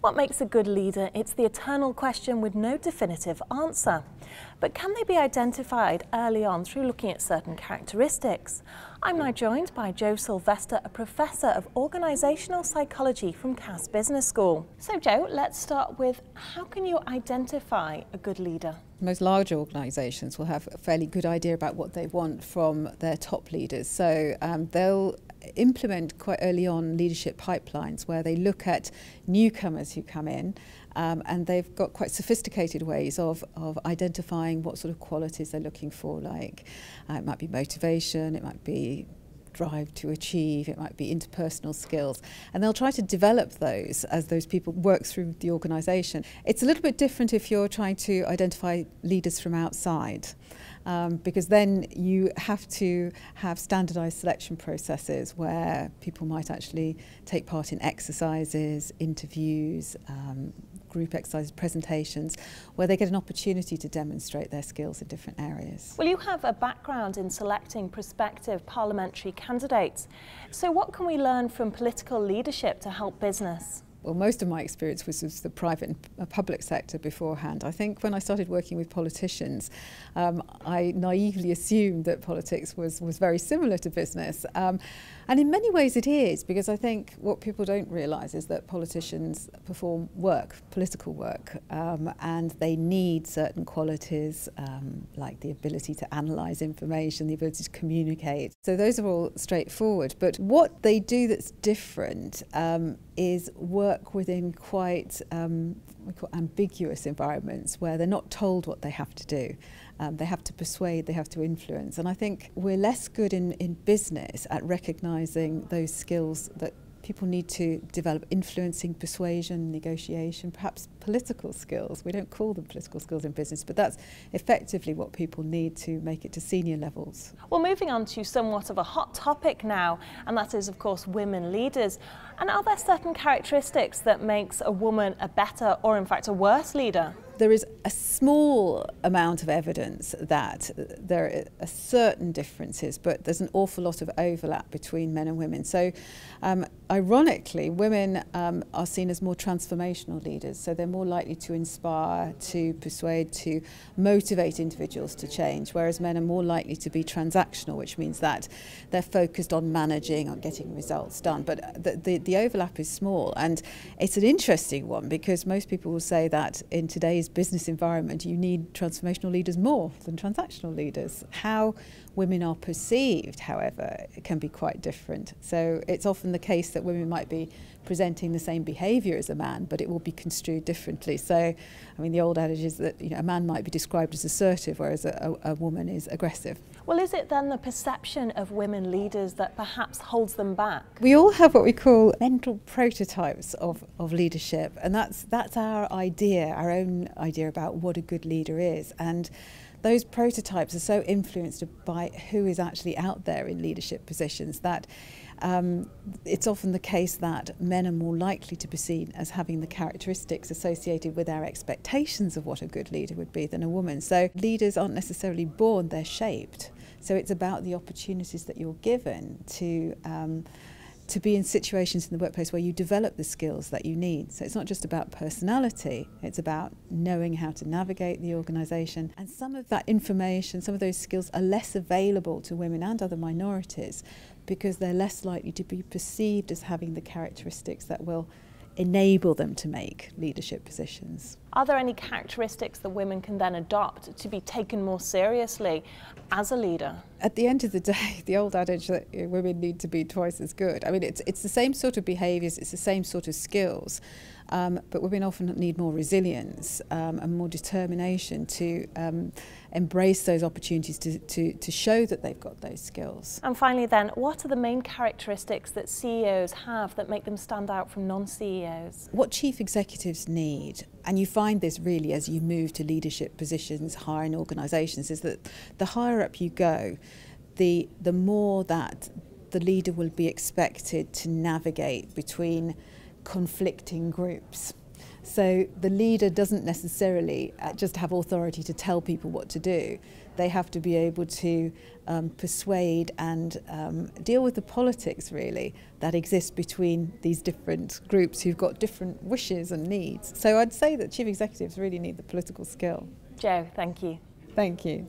What makes a good leader? It's the eternal question with no definitive answer. But can they be identified early on through looking at certain characteristics? I'm now joined by Joe Silvester, a Professor of Organisational Psychology from CASS Business School. So Joe, let's start with how can you identify a good leader? Most large organisations will have a fairly good idea about what they want from their top leaders. So they'll implement quite early on leadership pipelines where they look at newcomers who come in and they've got quite sophisticated ways of identifying what sort of qualities they're looking for. Like it might be motivation, it might be drive to achieve, it might be interpersonal skills, and they'll try to develop those as those people work through the organisation. It's a little bit different if you're trying to identify leaders from outside, because then you have to have standardised selection processes where people might actually take part in exercises, interviews, group exercises, presentations, where they get an opportunity to demonstrate their skills in different areas. Well, you have a background in selecting prospective parliamentary candidates. So what can we learn from political leadership to help business? Well, most of my experience was the private and public sector beforehand. I think when I started working with politicians, I naively assumed that politics was very similar to business. And in many ways it is, because I think what people don't realise is that politicians perform work, political work, and they need certain qualities like the ability to analyse information, the ability to communicate. So those are all straightforward. But what they do that's different is work within quite we call ambiguous environments where they're not told what they have to do. They have to persuade, they have to influence. And I think we're less good in business at recognising those skills that people need to develop: influencing, persuasion, negotiation, perhaps political skills. We don't call them political skills in business, but that's effectively what people need to make it to senior levels. Well, moving on to somewhat of a hot topic now, and that is, of course, women leaders. And are there certain characteristics that makes a woman a better or, in fact, a worse leader? There is a small amount of evidence that there are certain differences, but there's an awful lot of overlap between men and women. So ironically, women are seen as more transformational leaders, so they're more likely to inspire, to persuade, to motivate individuals to change, whereas men are more likely to be transactional, which means that they're focused on managing, on getting results done. But the overlap is small, and it's an interesting one because most people will say that in today's business environment you need transformational leaders more than transactional leaders. How women are perceived, however, can be quite different. So it's often the case that women might be presenting the same behaviour as a man, but it will be construed differently. So, I mean, the old adage is that a man might be described as assertive, whereas a woman is aggressive. Well, is it then the perception of women leaders that perhaps holds them back? We all have what we call mental prototypes of leadership, and that's our idea, our own idea about what a good leader is. And those prototypes are so influenced by who is actually out there in leadership positions that it's often the case that men are more likely to be seen as having the characteristics associated with our expectations of what a good leader would be than a woman. So leaders aren't necessarily born, they're shaped. So it's about the opportunities that you're given to be in situations in the workplace where you develop the skills that you need. So it's not just about personality, it's about knowing how to navigate the organisation. And some of that information, some of those skills are less available to women and other minorities because they're less likely to be perceived as having the characteristics that will enable them to make leadership positions. Are there any characteristics that women can then adopt to be taken more seriously as a leader? At the end of the day, the old adage that women need to be twice as good. I mean, it's the same sort of behaviours, it's the same sort of skills, but women often need more resilience and more determination to embrace those opportunities to show that they've got those skills. And finally then, what are the main characteristics that CEOs have that make them stand out from non-CEOs? What chief executives need, and you find this really as you move to leadership positions higher in organisations, is that the higher up you go, the more that the leader will be expected to navigate between conflicting groups. So the leader doesn't necessarily just have authority to tell people what to do. They have to be able to persuade and deal with the politics, really, that exists between these different groups who've got different wishes and needs. So I'd say that chief executives really need the political skill. Jo, thank you. Thank you.